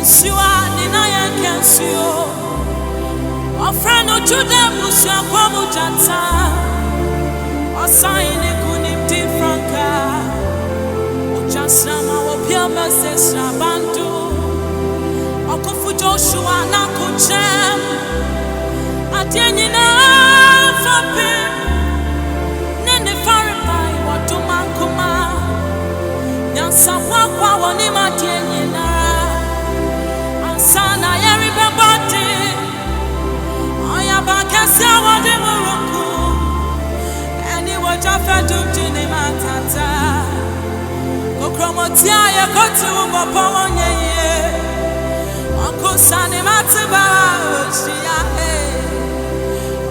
Siwa ninaya kensio Ofrano jude musya kwa mujata Osaini kunim di franka Ujasama wopia mesesra bandu Okufu Joshua na kuchem Adienyi na fapim Nene faribai watumankuma Nyansa wakwa wanima adienyi na Sana yeri bebati Oya bakasya wadi muruku Eni wajafe dukjini matata Kukromotia ye kotu ubopo wanyeye Okusani matiba ushia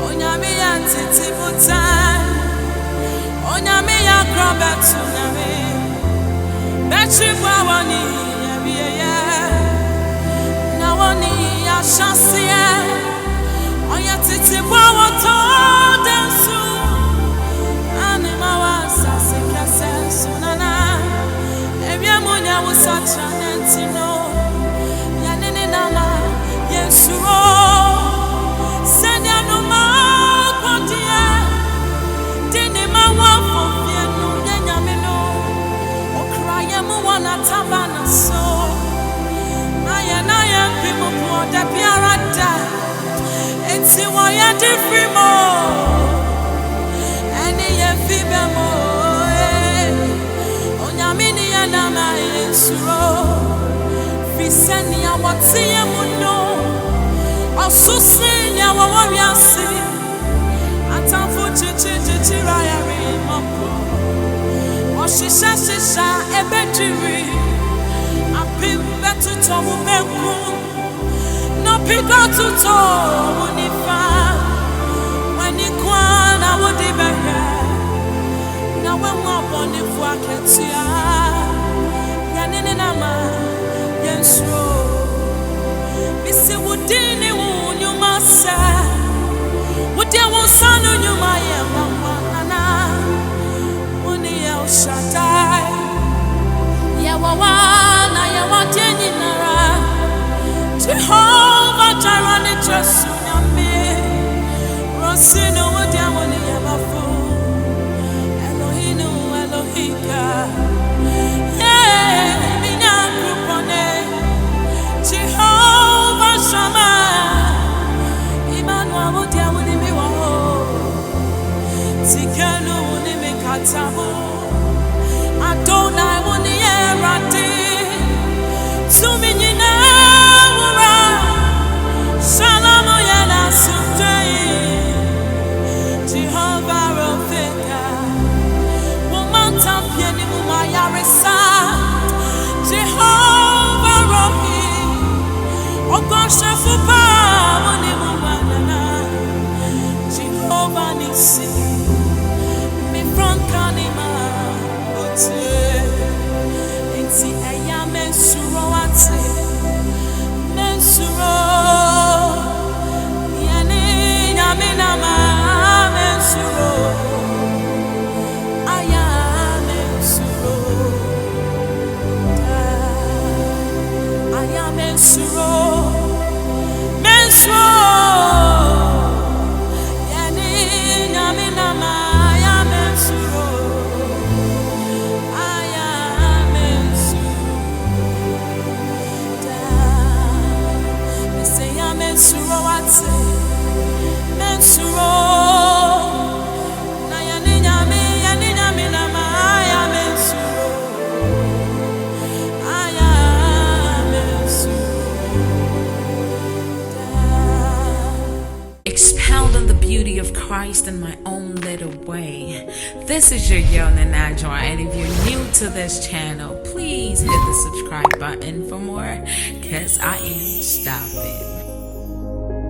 Onyami ya ntiti butan Onyami ya krobetu nyami Betri kwa wani yebiyeye Wani ya shasie Oya titi wawo to densu Anima wa sasi kese sunana Ebya munya usacha nentino Yanini nama yensuro Senya numa kodie Dini mawa fofienu Yenyamino Okraye muwana tabana so Naya pimu mwode piarada Eti waya difrimo Eni ye fibe mo Onyamini ya nama yensuro Fiseni ya watiye muno Osusi ya wawariasi Atamfu chichi raya rimoko Oshisha ebediri Apimbe tuto mubeku No pigo tuto munifa Wanikwa na wudibere Na wenwa bonifu aketia Yanini nama yensro Bisi wudini wunyuma se Wudia wunsanu nyuma ye mwanana Wuni ye ushadai Ye wawana ye wadini nara Jehovah Jireh Jesu nyame Rosino wadia wani ye bafu Elohinu Elohika Yeah, minya krupone Jehovah Shammah Emmanuel wadia wani miwaho Tikenu wani mikatabu Adonai wani ye radi Tuminyina wura Shalom yana sutei Jehovah Rofeka Wumanta pieni mumayarisa Jehovah Rohi Ogosha fupa muni mubanana Jehovah Nisi Mifranka nima ote Inti eya mensuro ate Mensuro Yani nyamina ma mensuro Aya mensuro Aya mensuro Mensuro Yani nyamina ma Aya mensuro Mensuro ate Mensuro Na yani nyami na maya mensuro Aya mensuro Expounding the beauty of Christ in my own little way. This is your girl Nanajwa, and if you're new to this channel, please hit the subscribe button for more, cause I ain't stopping.